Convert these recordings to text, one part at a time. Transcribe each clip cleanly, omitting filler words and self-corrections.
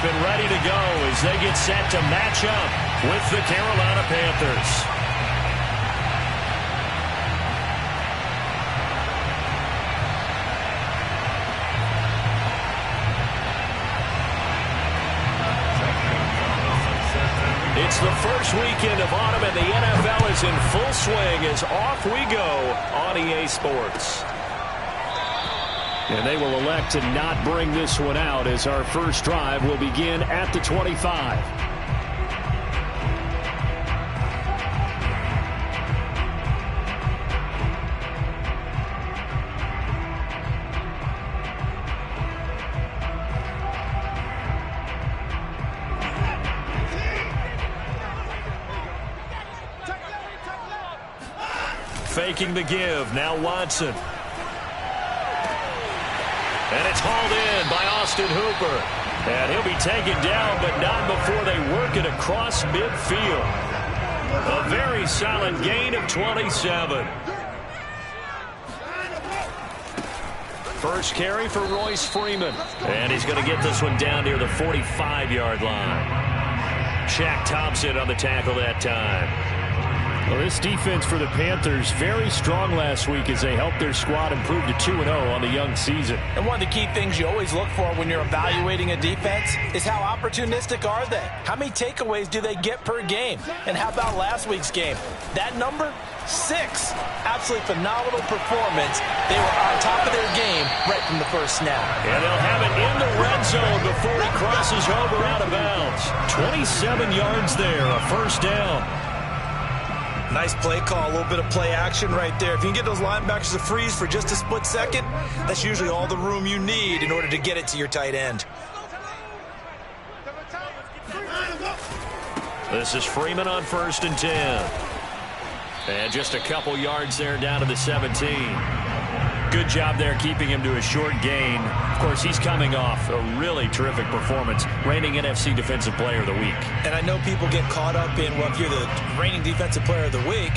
up and ready to go as they get set to match up with the Carolina Panthers. It's the first weekend of autumn, and the NFL is in full swing as off we go on EA Sports. And they will elect to not bring this one out as our first drive will begin at the 25. Faking the give, now Watson. And it's hauled in by Austin Hooper. And he'll be taken down, but not before they work it across midfield. A very solid gain of 27. First carry for Royce Freeman. And he's going to get this one down near the 45-yard line. Shaq Thompson on the tackle that time. Well, this defense for the Panthers very strong last week as they helped their squad improve to 2-0 on the young season. And one of the key things you always look for when you're evaluating a defense is how opportunistic are they? How many takeaways do they get per game? And how about last week's game? That number? 6. Absolutely phenomenal performance. They were on top of their game right from the first snap. And they'll have it in the red zone before he crosses over out of bounds. 27 yards there, a first down. Nice play call, a little bit of play action right there. If you can get those linebackers to freeze for just a split second, that's usually all the room you need in order to get it to your tight end. This is Freeman on 1st and 10. And just a couple yards there down to the 17. Good job there keeping him to a short gain. Of course, he's coming off a really terrific performance, reigning NFC Defensive Player of the Week. And I know people get caught up in, well, if you're the reigning Defensive Player of the Week,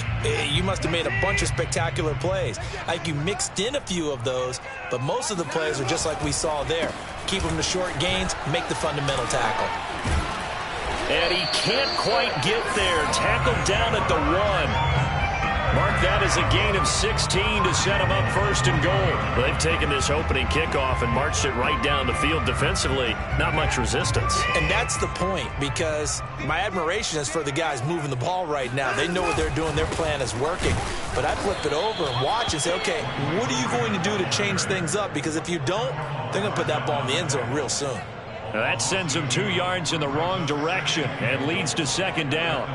you must have made a bunch of spectacular plays. I think you mixed in a few of those, but most of the plays are just like we saw there. Keep them to short gains, make the fundamental tackle. And he can't quite get there. Tackled down at the 1. Mark that as a gain of 16 to set him up 1st and goal. They've taken this opening kickoff and marched it right down the field defensively. Not much resistance. And that's the point, because my admiration is for the guys moving the ball right now. They know what they're doing. Their plan is working. But I flip it over and watch and say, okay, what are you going to do to change things up? Because if you don't, they're going to put that ball in the end zone real soon. Now that sends them 2 yards in the wrong direction and leads to 2nd down.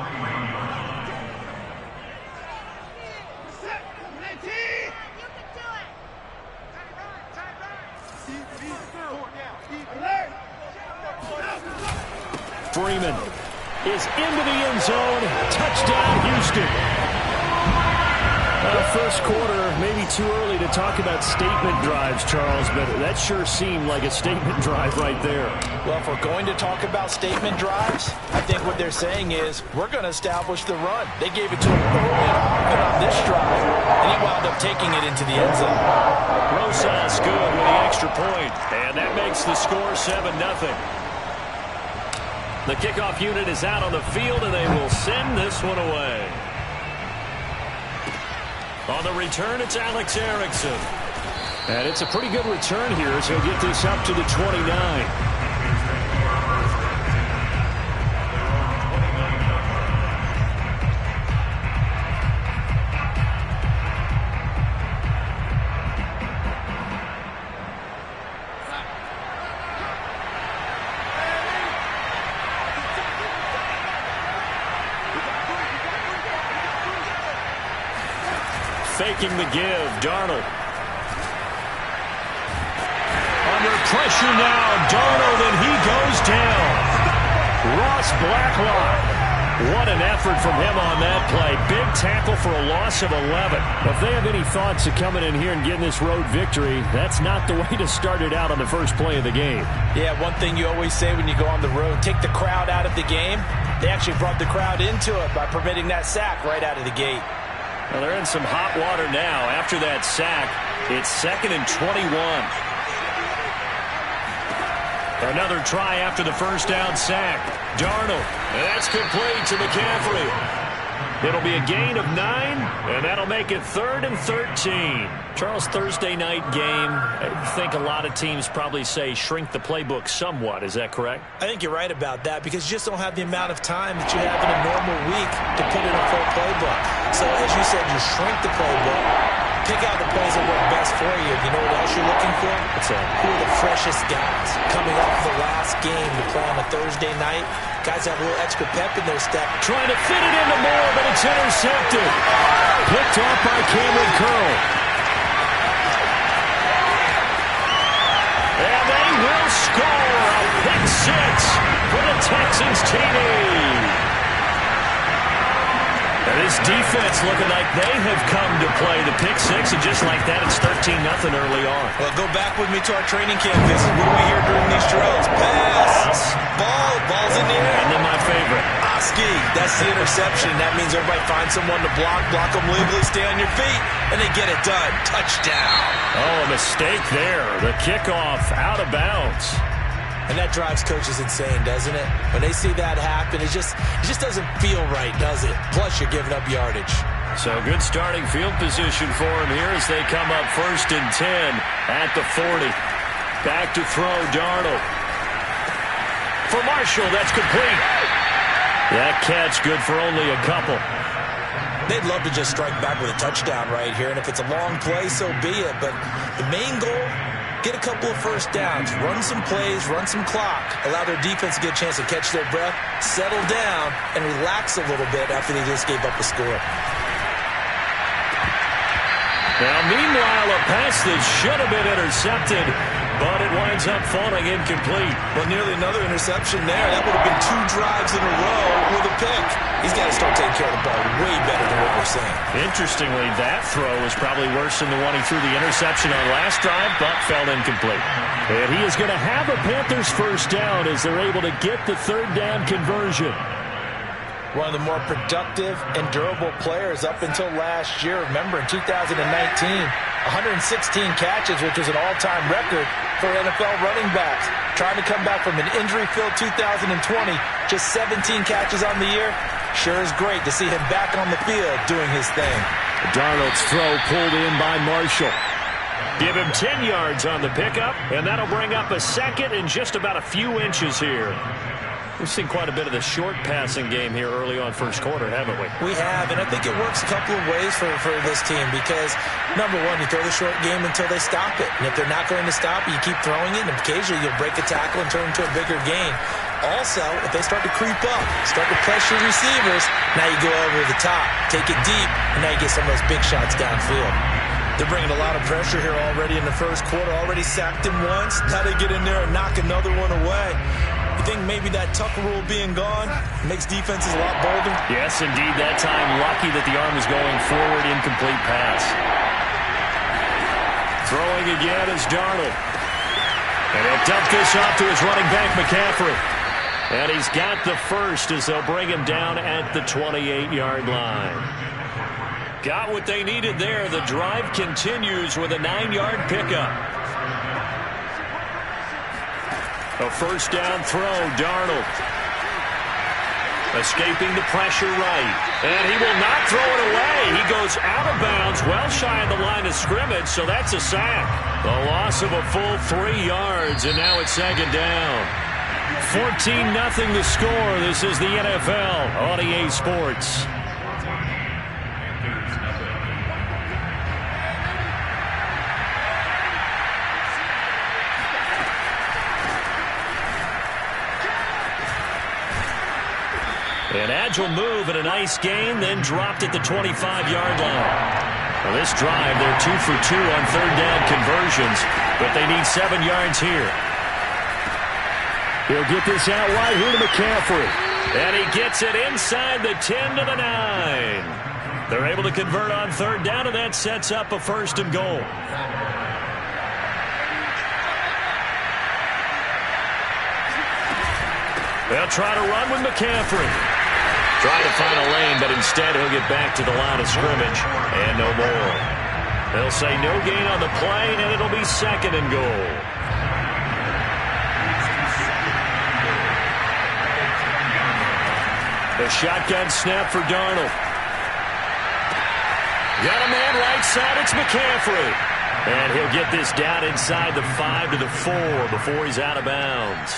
Freeman is into the end zone. Touchdown, Houston. First quarter, maybe too early to talk about statement drives, Charles, but that sure seemed like a statement drive right there. Well, if we're going to talk about statement drives, I think what they're saying is we're going to establish the run. They gave it to him early and often on this drive, and he wound up taking it into the end zone. Rosas good with the extra point, and that makes the score 7-0. The kickoff unit is out on the field, and they will send this one away. On the return, it's Alex Erickson. And it's a pretty good return here as he'll get this up to the 29. Faking the give, Darnold. Under pressure now, Darnold, and he goes down. Ross Blacklock. What an effort from him on that play. Big tackle for a loss of 11. Well, if they have any thoughts of coming in here and getting this road victory, that's not the way to start it out on the first play of the game. Yeah, one thing you always say when you go on the road, take the crowd out of the game. They actually brought the crowd into it by permitting that sack right out of the gate. Well, they're in some hot water now. After that sack, it's 2nd and 21. Another try after the first down sack. Darnold, and that's complete to McCaffrey. It'll be a gain of 9, and that'll make it 3rd and 13. Charles, Thursday night game, I think a lot of teams probably say shrink the playbook somewhat. Is that correct? I think you're right about that because you just don't have the amount of time that you have in a normal week to put in a full playbook. So as you said, you shrink the playbook, pick out the plays that work best for you. You know what else you're looking for? What's that? Who are the freshest guys coming off the last game to play on a Thursday night? Guys have a little extra pep in their step. Trying to fit it into Moore, but it's intercepted. Picked off by Cameron Curl. And they will score a pick 6 for the Texans TD. And this defense looking like they have come to play the pick 6, and just like that, it's 13-0 early on. Well, go back with me to our training camp visit. What do we hear during these drills? Pass. Ball's in the air. And then my favorite. Oski, that's the interception. That means everybody finds someone to block them legally, stay on your feet, and they get it done. Touchdown. Oh, a mistake there. The kickoff out of bounds. And that drives coaches insane, doesn't it? When they see that happen, it just doesn't feel right, does it? Plus, you're giving up yardage. So good starting field position for him here as they come up 1st and 10 at the 40. Back to throw, Darnold. For Marshall, that's complete. That catch good for only a couple. They'd love to just strike back with a touchdown right here, and if it's a long play, so be it. But the main goal, get a couple of first downs, run some plays, run some clock, allow their defense to get a chance to catch their breath, settle down, and relax a little bit after they just gave up a score. Now, meanwhile, a pass that should have been intercepted, but it winds up falling incomplete. Well, nearly another interception there. That would have been 2 drives in a row with a pick. He's got to start taking care of the ball way better than what we're saying. Interestingly, that throw was probably worse than the one he threw the interception on last drive, but fell incomplete. And he is going to have a Panthers first down as they're able to get the 3rd down conversion. One of the more productive and durable players up until last year. Remember, in 2019, 116 catches, which was an all-time record for NFL running backs. Trying to come back from an injury-filled 2020, just 17 catches on the year. Sure is great to see him back on the field doing his thing. Darnold's throw pulled in by Marshall. Give him 10 yards on the pickup, and that'll bring up a 2nd and just about a few inches here. We've seen quite a bit of the short passing game here early on first quarter, haven't we? We have, and I think it works a couple of ways for this team because, number one, you throw the short game until they stop it. And if they're not going to stop it, you keep throwing it, and occasionally you'll break a tackle and turn it into a bigger gain. Also, if they start to creep up, start to pressure receivers, now you go over the top, take it deep, and now you get some of those big shots downfield. They're bringing a lot of pressure here already in the first quarter. Already sacked him once. Now they get in there and knock another one away. You think maybe that Tucker rule being gone makes defenses a lot bolder? Yes, indeed. That time, lucky that the arm was going forward, incomplete pass. Throwing again is Darnold. And he'll dump this off to his running back, McCaffrey. And he's got the first as they'll bring him down at the 28-yard line. Got what they needed there. The drive continues with a 9-yard pickup. A first down throw, Darnold. Escaping the pressure right. And he will not throw it away. He goes out of bounds, well shy of the line of scrimmage, so that's a sack. The loss of a full 3 yards, and now it's 2nd down. 14-0 the score. This is the NFL on EA Sports. An agile move and a nice gain, then dropped at the 25-yard line. Well, this drive, they're 2 for 2 on 3rd down conversions, but they need 7 yards here. He'll get this out wide here to McCaffrey. And he gets it inside the 10 to the 9. They're able to convert on 3rd down, and that sets up a 1st and goal. They'll try to run with McCaffrey. Trying to find a lane, but instead he'll get back to the line of scrimmage. And no more. They'll say no gain on the play, and it'll be 2nd and goal. The shotgun snap for Darnold. Got a man right side. It's McCaffrey. And he'll get this down inside the 5 to the 4 before he's out of bounds.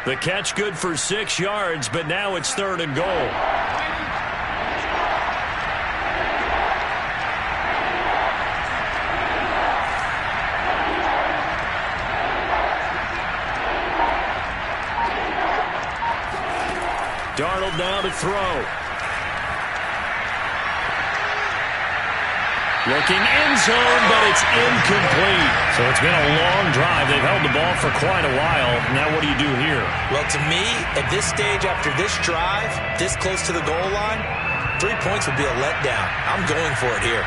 The catch good for 6 yards, but now it's 3rd and goal. Darnold now to throw. Looking end zone, but it's incomplete. So it's been a long drive. They've held the ball for quite a while. Now what do you do here? Well, to me, at this stage after this drive, this close to the goal line, 3 points would be a letdown. I'm going for it here.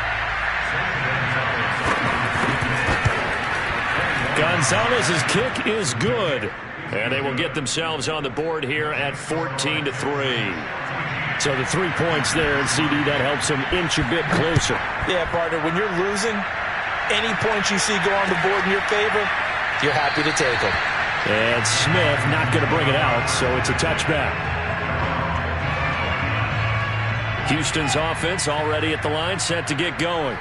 Gonzalez's kick is good. And they will get themselves on the board here at 14 to 3. So the 3 points there, and CD, that helps them inch a bit closer. Yeah, partner, when you're losing, any points you see go on the board in your favor, you're happy to take them. And Smith not going to bring it out, so it's a touchback. Houston's offense already at the line, set to get going.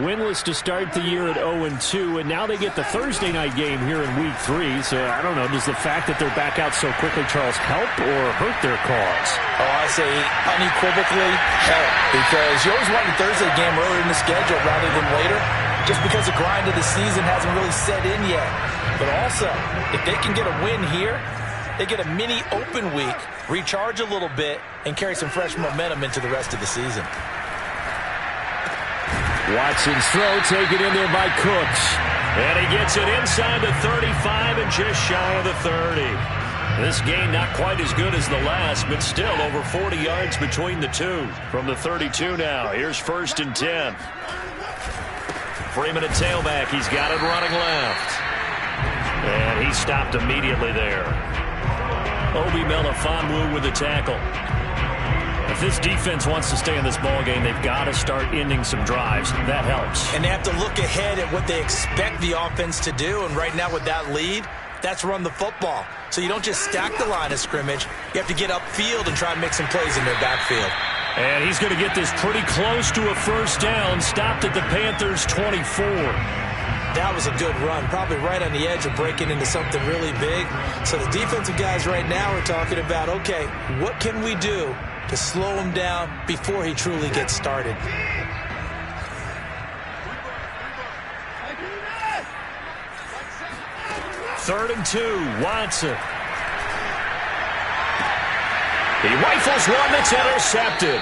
Winless to start the year at 0-2, and now they get the Thursday night game here in Week 3. So, I don't know, does the fact that they're back out so quickly, Charles, help or hurt their cause? Oh, I say unequivocally help, because you always want a Thursday game earlier in the schedule rather than later, just because the grind of the season hasn't really set in yet. But also, if they can get a win here, they get a mini open week, recharge a little bit, and carry some fresh momentum into the rest of the season. Watson's throw taken in there by Cooks. And he gets it inside the 35 and just shy of the 30. This game not quite as good as the last, but still over 40 yards between the two. From the 32 now, here's 1st and 10. Freeman at tailback. He's got it running left. And he stopped immediately there. Obi Melifonwu with the tackle. If this defense wants to stay in this ballgame, they've got to start ending some drives. That helps. And they have to look ahead at what they expect the offense to do. And right now with that lead, that's run the football. So you don't just stack the line of scrimmage. You have to get upfield and try and make some plays in their backfield. And he's going to get this pretty close to a 1st down. Stopped at the Panthers' 24. That was a good run, probably right on the edge of breaking into something really big. So the defensive guys right now are talking about, okay, what can we do to slow him down before he truly gets started? Third and 2, Watson. He rifles one that's intercepted.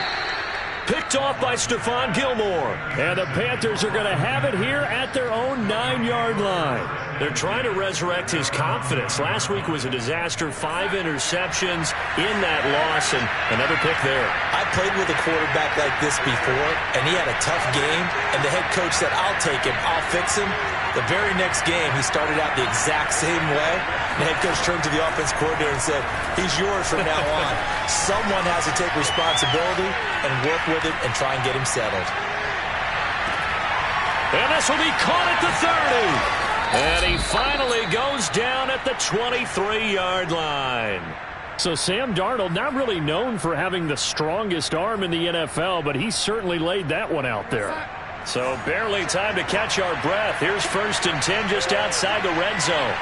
Picked off by Stephon Gilmore. And the Panthers are going to have it here at their own 9-yard line. They're trying to resurrect his confidence. Last week was a disaster. 5 interceptions in that loss, and another pick there. I played with a quarterback like this before, and he had a tough game, and the head coach said, I'll take him, I'll fix him. The very next game, he started out the exact same way. The head coach turned to the offense coordinator and said, he's yours from now on. Someone has to take responsibility and work with him and try and get him settled. And this will be caught at the 30. And he finally goes down at the 23-yard line. So Sam Darnold, not really known for having the strongest arm in the NFL, but he certainly laid that one out there. So barely time to catch our breath. Here's 1st and 10 just outside the red zone.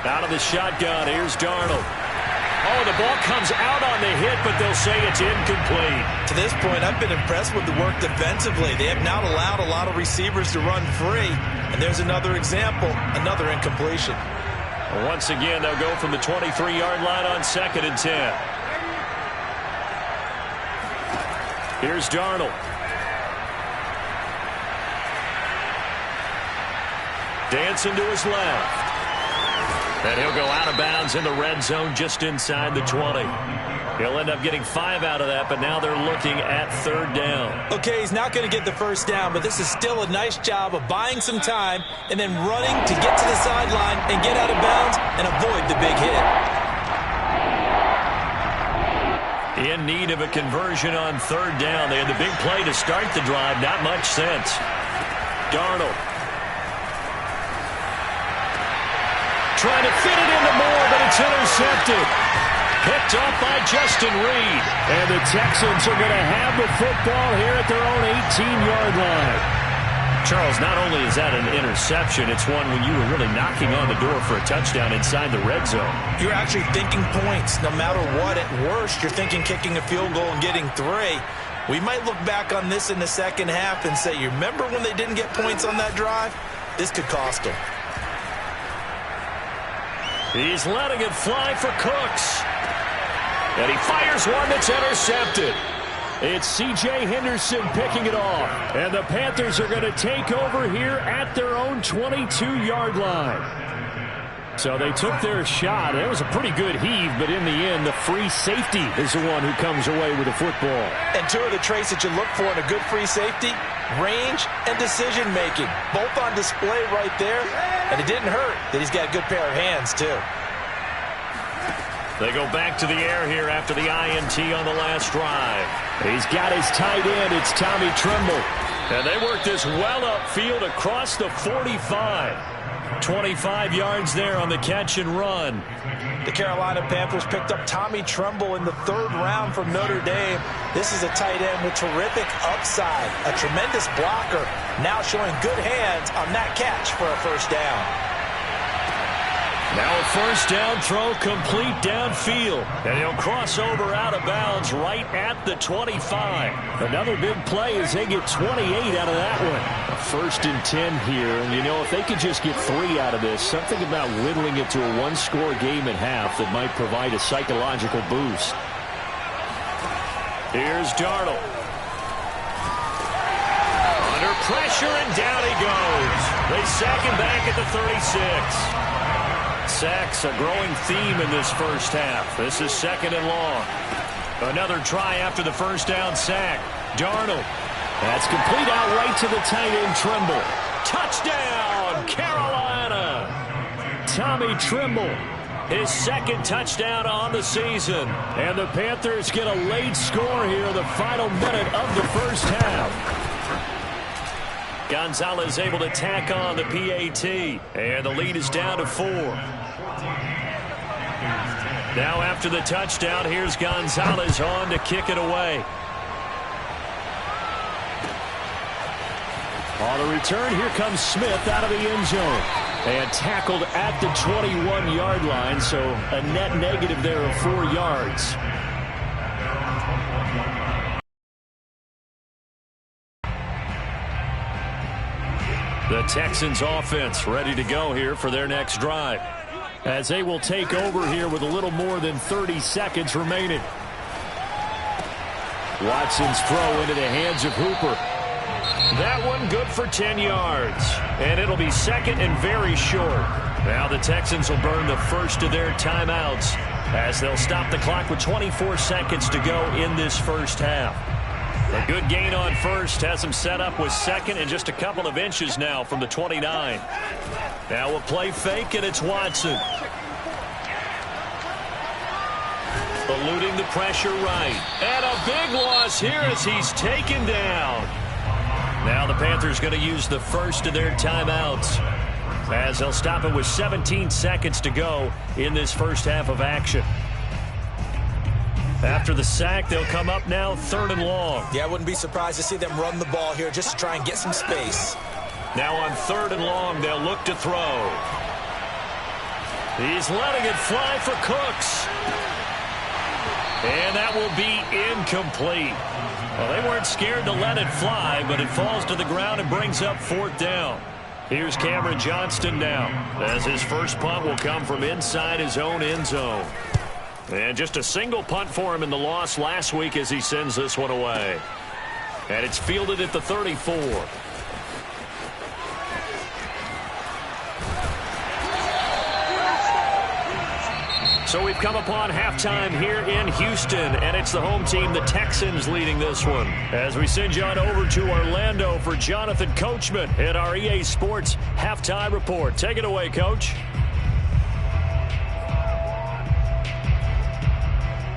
Out of the shotgun, here's Darnold. Oh, the ball comes out on the hit, but they'll say it's incomplete. To this point, I've been impressed with the work defensively. They have not allowed a lot of receivers to run free. And there's another example, another incompletion. Once again, they'll go from the 23-yard line on 2nd and 10. Here's Darnold. Dancing to his left. And he'll go out of bounds in the red zone just inside the 20. He'll end up getting 5 out of that, but now they're looking at 3rd down. Okay, he's not going to get the 1st down, but this is still a nice job of buying some time and then running to get to the sideline and get out of bounds and avoid the big hit. In need of a conversion on third down. They had the big play to start the drive. Not much sense. Darnold. Trying to fit it into Moore, but it's intercepted. Picked off by Justin Reed. And the Texans are going to have the football here at their own 18-yard line. Charles, not only is that an interception, it's one when you were really knocking on the door for a touchdown inside the red zone. You're actually thinking points. No matter what, at worst, you're thinking kicking a field goal and getting 3. We might look back on this in the second half and say, you remember when they didn't get points on that drive? This could cost them. He's letting it fly for Cooks. And he fires one that's intercepted. It's C.J. Henderson picking it off. And the Panthers are going to take over here at their own 22-yard line. So they took their shot. It was a pretty good heave, but in the end, the free safety is the one who comes away with the football. And two of the traits that you look for in a good free safety, range and decision-making. Both on display right there. And it didn't hurt that he's got a good pair of hands, too. They go back to the air here after the INT on the last drive. He's got his tight end. It's Tommy Tremble. And they work this well upfield across the 45. 25 yards there on the catch and run. The Carolina Panthers picked up Tommy Tremble in the 3rd round from Notre Dame. This is a tight end with terrific upside. A tremendous blocker. Now showing good hands on that catch for a first down. Now a first down throw complete downfield. And he'll cross over out of bounds right at the 25. Another big play as they get 28 out of that one. A 1st and 10 here. And, you know, if they could just get 3 out of this, something about whittling it to a 1-score game at half that might provide a psychological boost. Here's Darnold. Under pressure, and down he goes. They sack him back at the 36. Sacks, a growing theme in this first half. This is 2nd and long. Another try after the first down sack. Darnold. That's complete out right to the tight end, Tremble. Touchdown, Carolina. Tommy Tremble, his 2nd touchdown on the season. And the Panthers get a late score here in the final minute of the first half. Gonzalez able to tack on the PAT. And the lead is down to 4. Now after the touchdown, here's Gonzalez on to kick it away. On the return, here comes Smith out of the end zone. And tackled at the 21-yard line, so a net negative there of 4 yards. The Texans offense ready to go here for their next drive, as they will take over here with a little more than 30 seconds remaining. Watson's throw into the hands of Hooper. That one good for 10 yards. And it'll be 2nd and very short. Now the Texans will burn the first of their timeouts, as they'll stop the clock with 24 seconds to go in this first half. A good gain on first has him set up with 2nd and just a couple of inches now from the 29. Now a play fake, and it's Watson. Eluding the pressure right. And a big loss here as he's taken down. Now the Panthers going to use the first of their timeouts, as they'll stop it with 17 seconds to go in this first half of action. After the sack, they'll come up now 3rd and long. Yeah, I wouldn't be surprised to see them run the ball here just to try and get some space. Now on 3rd and long, they'll look to throw. He's letting it fly for Cooks. And that will be incomplete. Well, they weren't scared to let it fly, but it falls to the ground and brings up 4th down. Here's Cameron Johnston now, as his first punt will come from inside his own end zone. And just a single punt for him in the loss last week as he sends this one away. And it's fielded at the 34. So we've come upon halftime here in Houston, and it's the home team, the Texans, leading this one. As we send you on over to Orlando for Jonathan Coachman at our EA Sports Halftime Report. Take it away, Coach.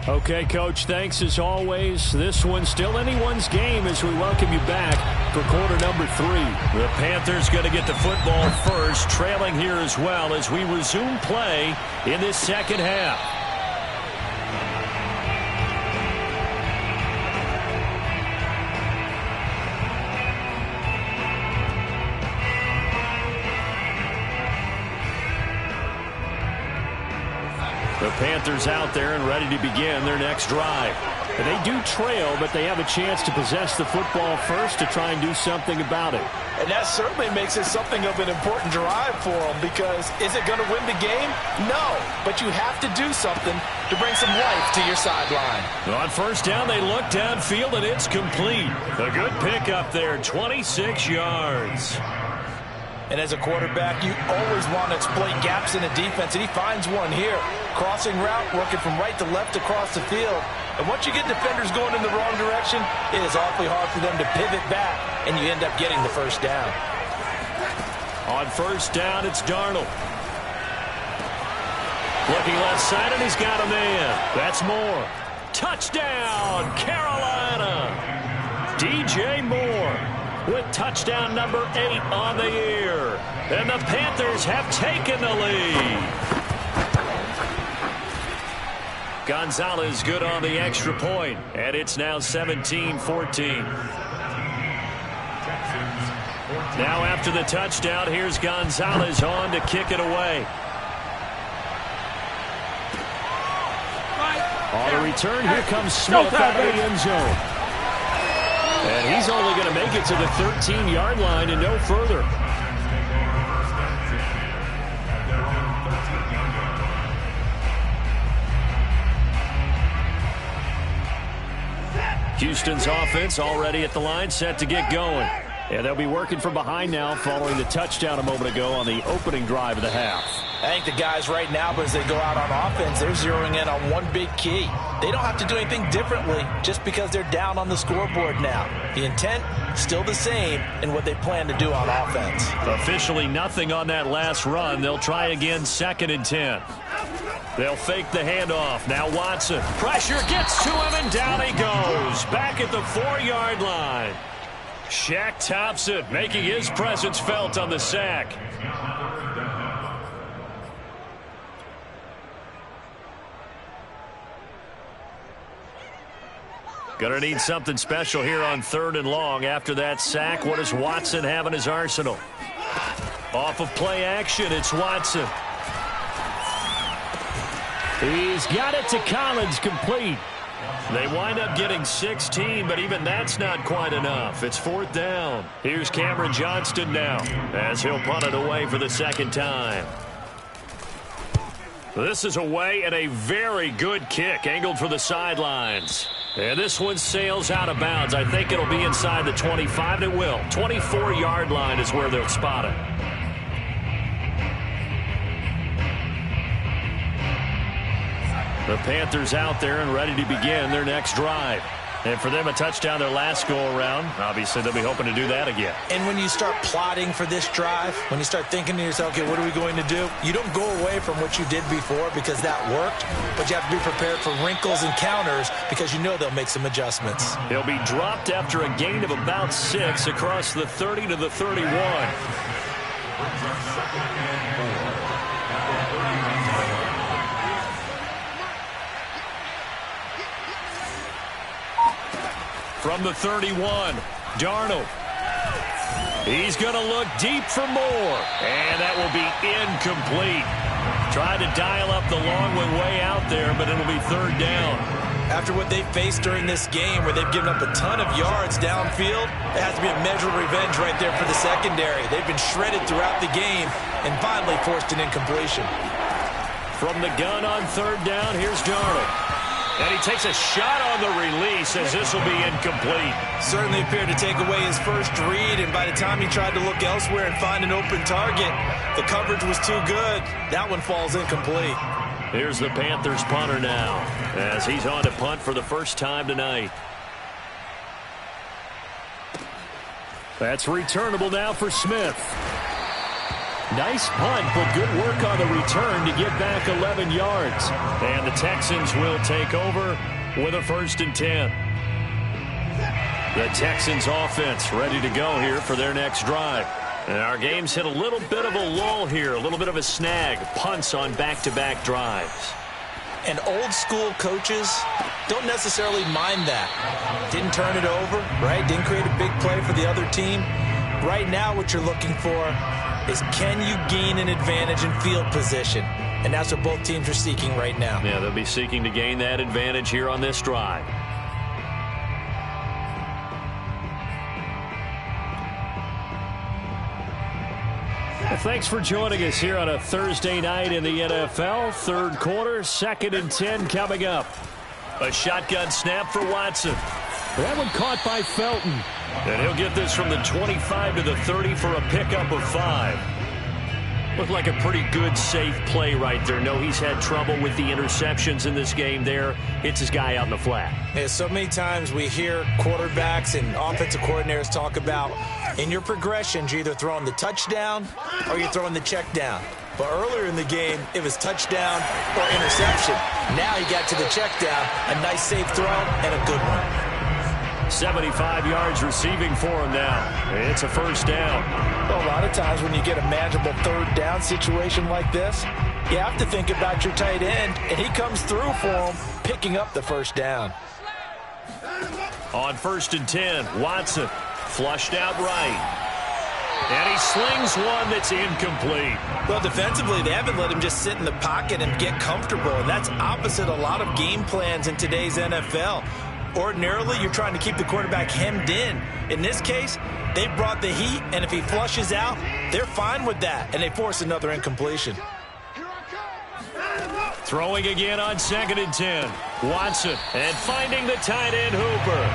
Okay, Coach, thanks as always. This one's still anyone's game as we welcome you back for quarter number 3. The Panthers going to get the football first, trailing here as well as we resume play in this second half. The Panthers out there and ready to begin their next drive. And they do trail, but they have a chance to possess the football first to try and do something about it. And that certainly makes it something of an important drive for them, because is it going to win the game? No, but you have to do something to bring some life to your sideline. On first down, they look downfield, and it's complete. A good pick up there, 26 yards. And as a quarterback, you always want to exploit gaps in a defense, and he finds one here. Crossing route, working from right to left across the field. And once you get defenders going in the wrong direction, it is awfully hard for them to pivot back, and you end up getting the first down. On first down, it's Darnold. Looking left side, and he's got a man. That's Moore. Touchdown, Carolina. DJ Moore with touchdown number 8 on the year. And the Panthers have taken the lead. Gonzalez good on the extra point, and it's now 17-14. Now after the touchdown, here's Gonzalez on to kick it away. On the return, here comes Smith out of the end zone. And he's only going to make it to the 13-yard line and no further. Houston's offense already at the line, set to get going. And they'll be working from behind now following the touchdown a moment ago on the opening drive of the half. I think the guys right now, as they go out on offense, they're zeroing in on one big key. They don't have to do anything differently just because they're down on the scoreboard now. The intent, still the same in what they plan to do on offense. Officially nothing on that last run. They'll try again, 2nd and 10. They'll fake the handoff. Now Watson. Pressure gets to him, and down he goes. Back at the 4-yard line. Shaq Thompson making his presence felt on the sack. Gonna need something special here on 3rd and long. After that sack, what does Watson have in his arsenal? Off of play action, it's Watson. He's got it to Collins, complete. They wind up getting 16, but even that's not quite enough. It's 4th down. Here's Cameron Johnston now as he'll punt it away for the 2nd time. This is away, and a very good kick angled for the sidelines. And this one sails out of bounds. I think it'll be inside the 25, and it will. 24-yard line is where they'll spot it. The Panthers out there and ready to begin their next drive. And for them, a touchdown their last go-around. Obviously, they'll be hoping to do that again. And when you start plotting for this drive, when you start thinking to yourself, okay, what are we going to do? You don't go away from what you did before because that worked, but you have to be prepared for wrinkles and counters because you know they'll make some adjustments. He'll be dropped after a gain of about 6 across the 30 to the 31. From the 31, Darnold. He's going to look deep for more, and that will be incomplete. Tried to dial up the long one way out there, but it'll be 3rd down. After what they've faced during this game where they've given up a ton of yards downfield, it has to be a measure of revenge right there for the secondary. They've been shredded throughout the game and finally forced an incompletion. From the gun on 3rd down, here's Darnold. And he takes a shot on the release as this will be incomplete. Certainly appeared to take away his first read, and by the time he tried to look elsewhere and find an open target, the coverage was too good. That one falls incomplete. Here's the Panthers punter now as he's on to punt for the first time tonight. That's returnable now for Smith. Nice punt, but good work on the return to get back 11 yards. And the Texans will take over with a 1st and 10. The Texans offense ready to go here for their next drive. And our game's hit a little bit of a lull here, a little bit of a snag. Punts on back-to-back drives. And old-school coaches don't necessarily mind that. Didn't turn it over, right? Didn't create a big play for the other team. Right now what you're looking for is, can you gain an advantage in field position? And that's what both teams are seeking right now. Yeah, they'll be seeking to gain that advantage here on this drive. Well, thanks for joining us here on a Thursday night in the NFL. 3rd quarter, 2nd and 10 coming up. A shotgun snap for Watson. That one caught by Felton. And he'll get this from the 25 to the 30 for a pickup of 5. Looked like a pretty good, safe play right there. No, he's had trouble with the interceptions in this game there. Hits his guy out in the flat. Yeah, so many times we hear quarterbacks and offensive coordinators talk about, in your progressions, you're either throwing the touchdown or you're throwing the check down. But earlier in the game, it was touchdown or interception. Now he got to the check down, a nice safe throw, and a good one. 75 yards receiving for him now. It's a 1st down. Well, a lot of times when you get a manageable 3rd down situation like this, you have to think about your tight end, and he comes through for him, picking up the 1st down. On 1st and 10, Watson flushed out right. And he slings one that's incomplete. Well, defensively, they haven't let him just sit in the pocket and get comfortable, and that's opposite a lot of game plans in today's NFL. Ordinarily, you're trying to keep the quarterback hemmed in. In this case, they brought the heat, and if he flushes out, they're fine with that, and they force another incompletion. Throwing again on 2nd and 10. Watson, and finding the tight end Hooper.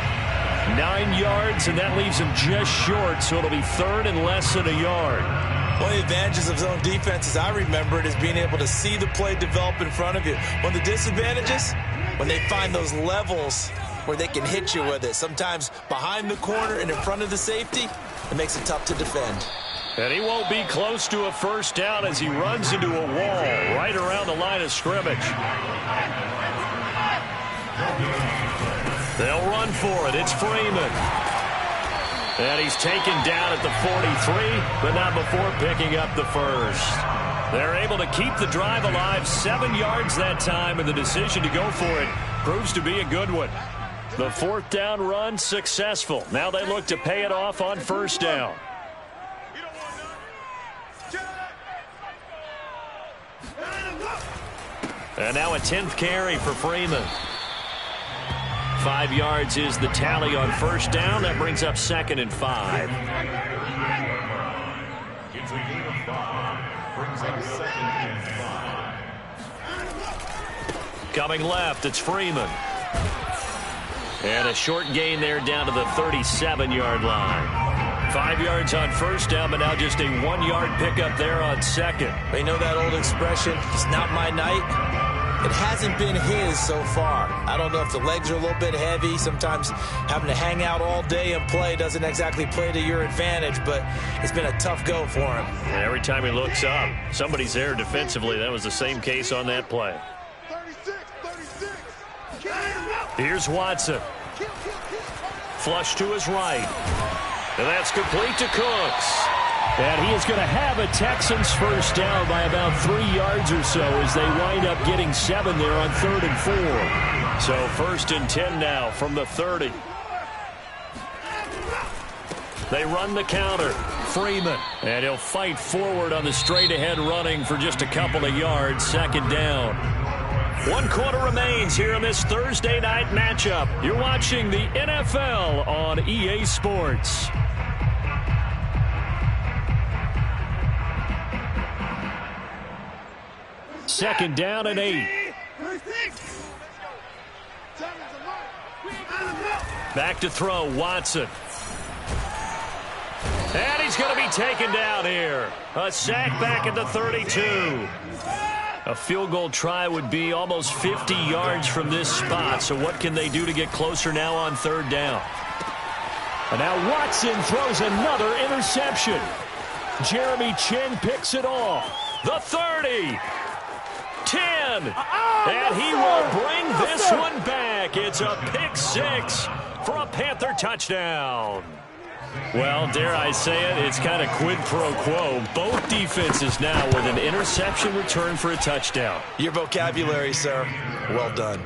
9 yards, and that leaves him just short, so it'll be 3rd and less than a yard. One of the advantages of zone defense, as I remember it, is being able to see the play develop in front of you. One of the disadvantages, when they find those levels where they can hit you with it. Sometimes behind the corner and in front of the safety, it makes it tough to defend. And he won't be close to a 1st down as he runs into a wall right around the line of scrimmage. They'll run for it. It's Freeman. And he's taken down at the 43, but not before picking up the 1st. They're able to keep the drive alive, 7 yards that time, and the decision to go for it proves to be a good one. The 4th down run successful. Now they look to pay it off on 1st down. And now a 10th carry for Freeman. 5 yards is the tally on 1st down. That brings up 2nd and 5. It's a gain of 5. Brings up 2nd and 5. Coming left, it's Freeman. And a short gain there down to the 37-yard line. 5 yards on 1st down, but now just a 1-yard pickup there on 2nd. They know that old expression, it's not my night. It hasn't been his so far. I don't know if the legs are a little bit heavy. Sometimes having to hang out all day and play doesn't exactly play to your advantage, but it's been a tough go for him. And every time he looks up, somebody's there defensively. That was the same case on that play. 36. Here's Watson. Flush to his right. And that's complete to Cooks. And he is going to have a Texans 1st down by about 3 yards or so as they wind up getting 7 there on 3rd and 4. So 1st and 10 now from the 30. They run the counter. Freeman. And he'll fight forward on the straight-ahead running for just a couple of yards. 2nd down. 1 quarter remains here in this Thursday night matchup. You're watching the NFL on EA Sports. Second down and 8. Back to throw, Watson. And he's going to be taken down here. A sack back at the 32. A field goal try would be almost 50 yards from this spot. So what can they do to get closer now on 3rd down? And now Watson throws another interception. Jeremy Chin picks it off. The 30. 10. And he will bring this one back. It's a pick six for a Panther touchdown. Well, dare I say it, it's kind of quid pro quo. Both defenses now with an interception return for a touchdown. Your vocabulary, sir. Well done.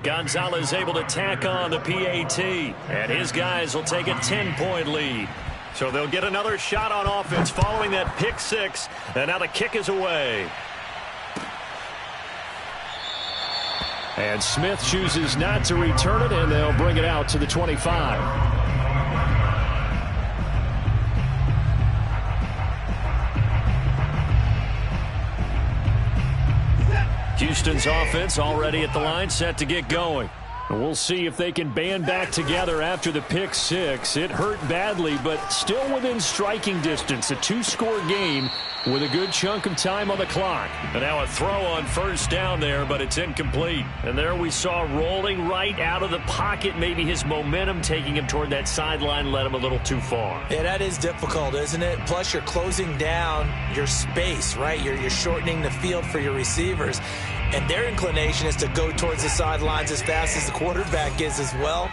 Gonzalez able to tack on the PAT, and his guys will take a 10-point lead. So they'll get another shot on offense following that pick six, and now the kick is away. And Smith chooses not to return it, and they'll bring it out to the 25. Houston's offense already at the line, set to get going. We'll see if they can band back together after the pick six. It hurt badly, but still within striking distance. A two-score game with a good chunk of time on the clock. And now a throw on first down there, but it's incomplete. And there we saw rolling right out of the pocket. Maybe his momentum taking him toward that sideline led him a little too far. Yeah, that is difficult, isn't it? Plus, you're closing down your space, right? You're shortening the field for your receivers. And their inclination is to go towards the sidelines as fast as the quarterback is as well.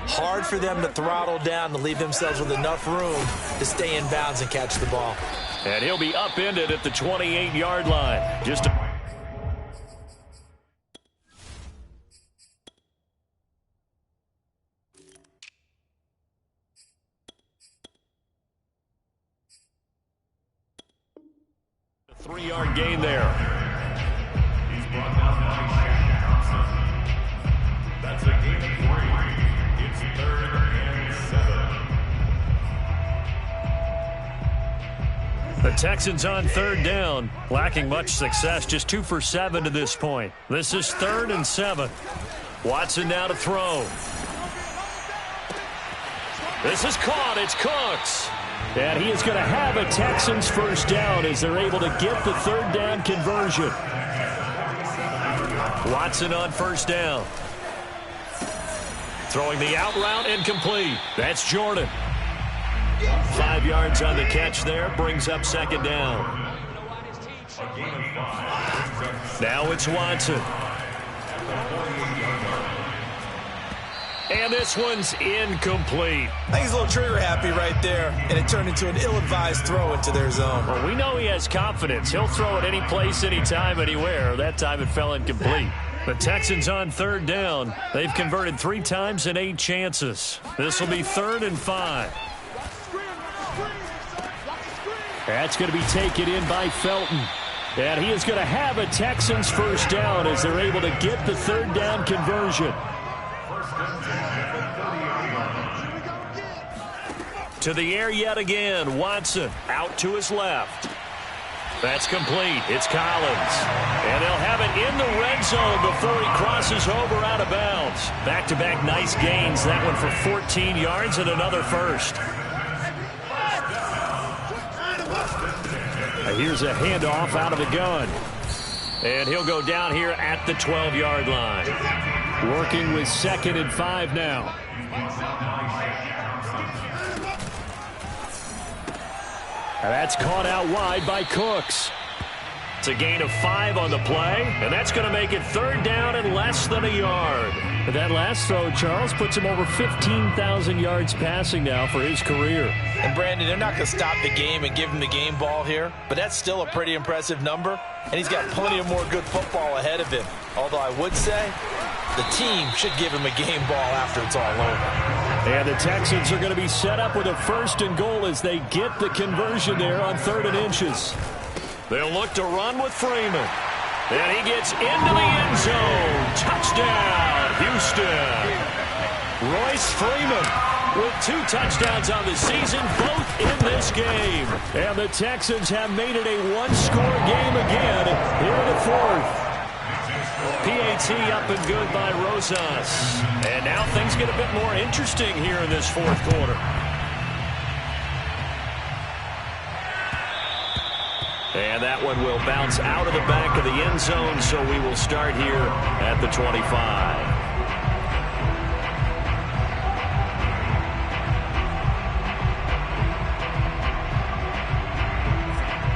Hard for them to throttle down to leave themselves with enough room to stay in bounds and catch the ball. And he'll be upended at the 28-yard line. Just a three-yard gain there. Brought down by Shaq Thompson. That's a gain of 3. It's 3rd and 7. The Texans on third down, lacking much success, just 2 for 7 to this point. This is 3rd and 7. Watson now to throw. This is caught. It's Cooks. And he is going to have a Texans first down as they're able to get the third down conversion. Watson on first down. Throwing the out route, incomplete. That's Jordan. 5 yards on the catch there, brings up second down. Now it's Watson. And this one's incomplete. I think he's a little trigger happy right there, and it turned into an ill-advised throw into their zone. Well, we know he has confidence. He'll throw it any place, anytime, anywhere. That time it fell incomplete. The Texans on third down. They've converted 3 times in 8 chances. This will be 3rd and 5. That's going to be taken in by Felton. And he is going to have a Texans first down as they're able to get the third down conversion. To the air yet again. Watson out to his left. That's complete. It's Collins. And they'll have it in the red zone before he crosses over out of bounds. Back-to-back nice gains. That one for 14 yards and another first. Here's a handoff out of the gun. And he'll go down here at the 12-yard line. Working with 2nd and 5 now. That's caught out wide by Cooks. It's a gain of 5 on the play, and that's going to make it 3rd down and less than a yard. But that last throw, Charles, puts him over 15,000 yards passing now for his career. And, Brandon, they're not going to stop the game and give him the game ball here, but that's still a pretty impressive number, and he's got plenty of more good football ahead of him. Although I would say the team should give him a game ball after it's all over. And the Texans are going to be set up with a 1st and goal as they get the conversion there on 3rd and inches. They'll look to run with Freeman. And he gets into the end zone. Touchdown, Houston. Royce Freeman with 2 touchdowns on the season, both in this game. And the Texans have made it a 1-score game again here in the 4th. PAT up and good by Rosas. And now things get a bit more interesting here in this 4th quarter. And that one will bounce out of the back of the end zone, so we will start here at the 25.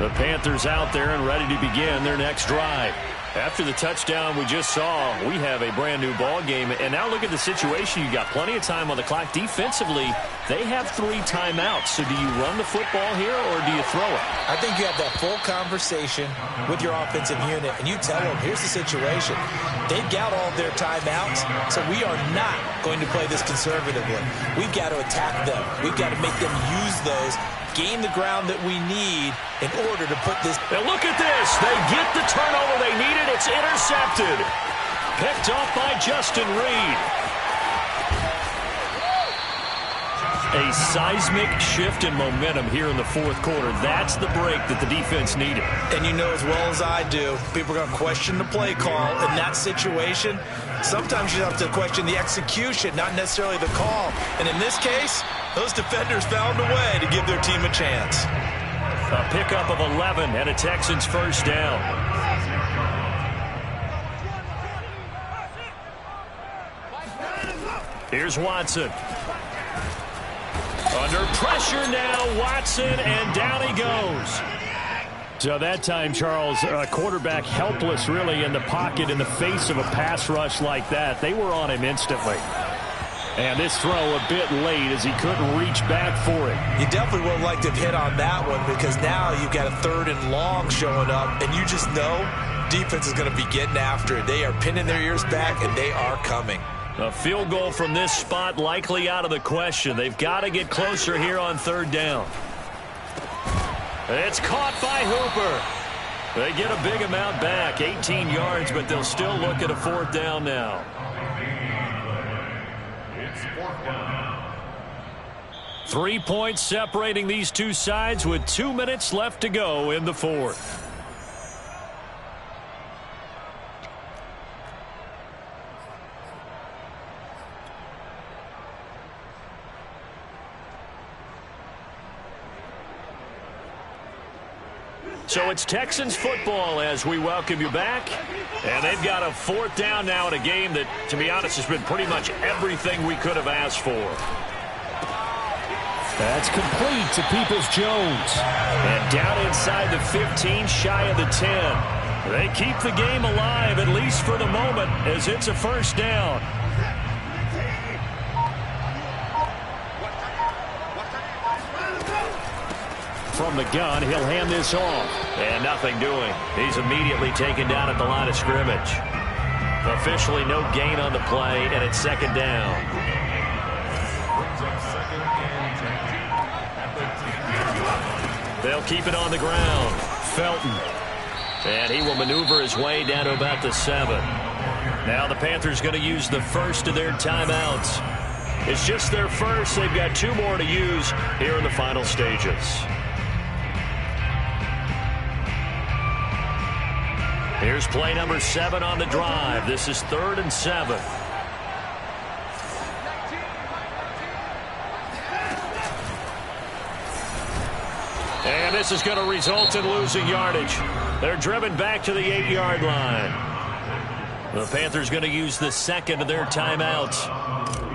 The Panthers out there and ready to begin their next drive. After the touchdown we just saw, we have a brand new ball game. And now look at the situation. You got plenty of time on the clock. Defensively, they have 3 timeouts. So do you run the football here or do you throw it? I think you have that full conversation with your offensive unit, and you tell them, here's the situation. They've got all their timeouts, so we are not going to play this conservatively. We've got to attack them. We've got to make them use those, gain the ground that we need in order to put this. Now look at this. They get the turnover they needed. It's intercepted. Picked off by Justin Reed. A seismic shift in momentum here in the fourth quarter. That's the break that the defense needed. And you know as well as I do, people are going to question the play call in that situation. Sometimes you have to question the execution, not necessarily the call. And in this case, those defenders found a way to give their team a chance. A pickup of 11 and a Texans first down. Here's Watson. Under pressure now, Watson, and down he goes. So that time, Charles, quarterback helpless really in the pocket in the face of a pass rush like that. They were on him instantly. And this throw a bit late as he couldn't reach back for it. You definitely would like to hit on that one because now you've got a 3rd and long showing up, and you just know defense is going to be getting after it. They are pinning their ears back, and they are coming. A field goal from this spot likely out of the question. They've got to get closer here on 3rd down. It's caught by Hooper. They get a big amount back, 18 yards, but they'll still look at a 4th down now. It's 4th down. 3 points separating these two sides with 2 minutes left to go in the 4th. So it's Texans football as we welcome you back. And they've got a 4th down now in a game that, to be honest, has been pretty much everything we could have asked for. That's complete to Peoples-Jones. And down inside the 15, shy of the 10. They keep the game alive, at least for the moment, as it's a first down. From the gun, he'll hand this off. And nothing doing. He's immediately taken down at the line of scrimmage. Officially no gain on the play, and it's 2nd down. They'll keep it on the ground. Felton. And he will maneuver his way down to about the 7. Now the Panthers going to use the first of their timeouts. It's just their first. They've got 2 more to use here in the final stages. Here's play number 7 on the drive. This is 3rd and 7. And this is going to result in losing yardage. They're driven back to the 8-yard line. The Panthers going to use the 2nd of their timeouts.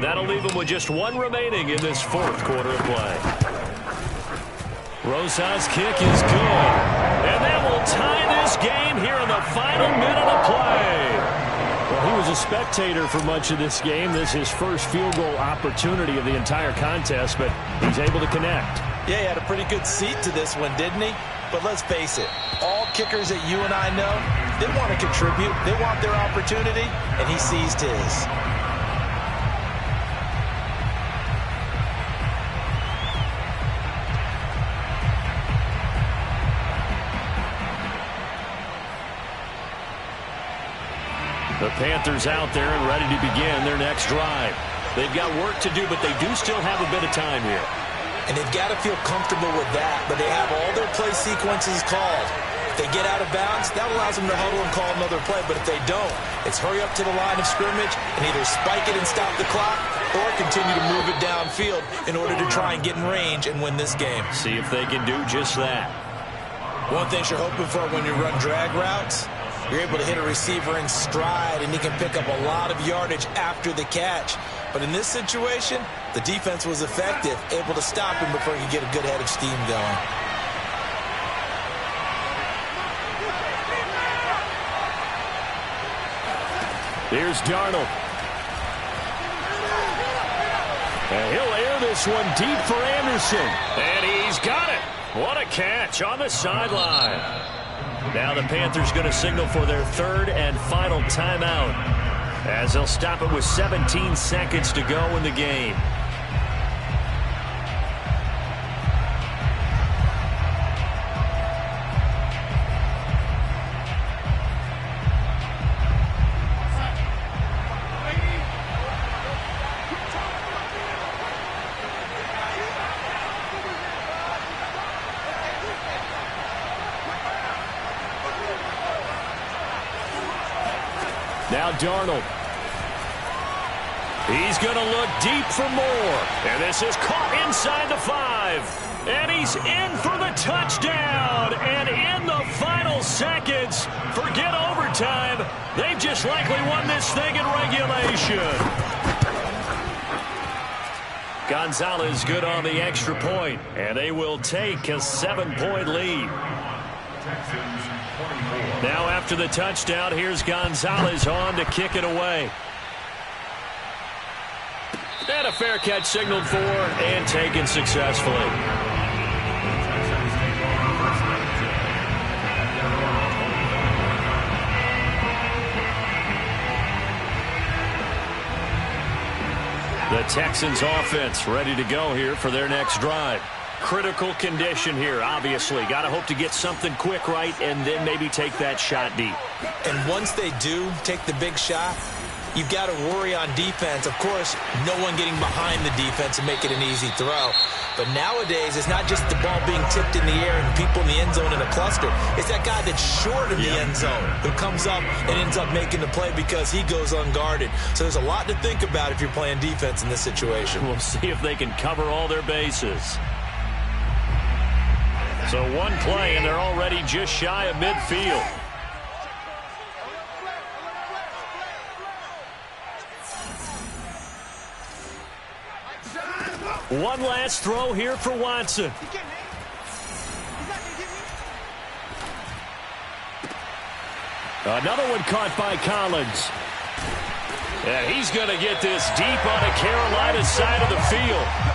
That'll leave them with just 1 remaining in this 4th quarter of play. Rosa's kick is good. And that will tie this game here in the final minute of play. Well, he was a spectator for much of this game. This is his first field goal opportunity of the entire contest, but he's able to connect. Yeah, he had a pretty good seat to this one, didn't he? But let's face it, all kickers that you and I know, they want to contribute. They want their opportunity, and he seized his. The Panthers out there and ready to begin their next drive. They've got work to do, but they do still have a bit of time here. And they've got to feel comfortable with that, but they have all their play sequences called. If they get out of bounds, that allows them to huddle and call another play, but if they don't, it's hurry up to the line of scrimmage and either spike it and stop the clock or continue to move it downfield in order to try and get in range and win this game. See if they can do just that. One thing you're hoping for when you run drag routes, you're able to hit a receiver in stride, and he can pick up a lot of yardage after the catch. But in this situation, the defense was effective, able to stop him before he could get a good head of steam going. Here's Darnold. And he'll air this one deep for Anderson. And he's got it. What a catch on the sideline. Now the Panthers going to signal for their third and final timeout, as they'll stop it with 17 seconds to go in the game. Now Darnold. He's going to look deep for more. And this is caught inside the 5. And he's in for the touchdown. And in the final seconds, forget overtime, they've just likely won this thing in regulation. Gonzalez good on the extra point. And they will take a 7-point lead. Now after the touchdown, here's Gonzalez on to kick it away. And a fair catch signaled for and taken successfully. The Texans offense ready to go here for their next drive. Critical condition here, obviously. Got to hope to get something quick right and then maybe take that shot deep. And once they do take the big shot, you've got to worry on defense. Of course, no one getting behind the defense and make it an easy throw. But nowadays, it's not just the ball being tipped in the air and people in the end zone in a cluster. It's that guy that's short of the end zone who comes up and ends up making the play because he goes unguarded. So there's a lot to think about if you're playing defense in this situation. We'll see if they can cover all their bases. So one play, and they're already just shy of midfield. One last throw here for Watson. Another one caught by Collins. And he's going to get this deep on the Carolina side of the field.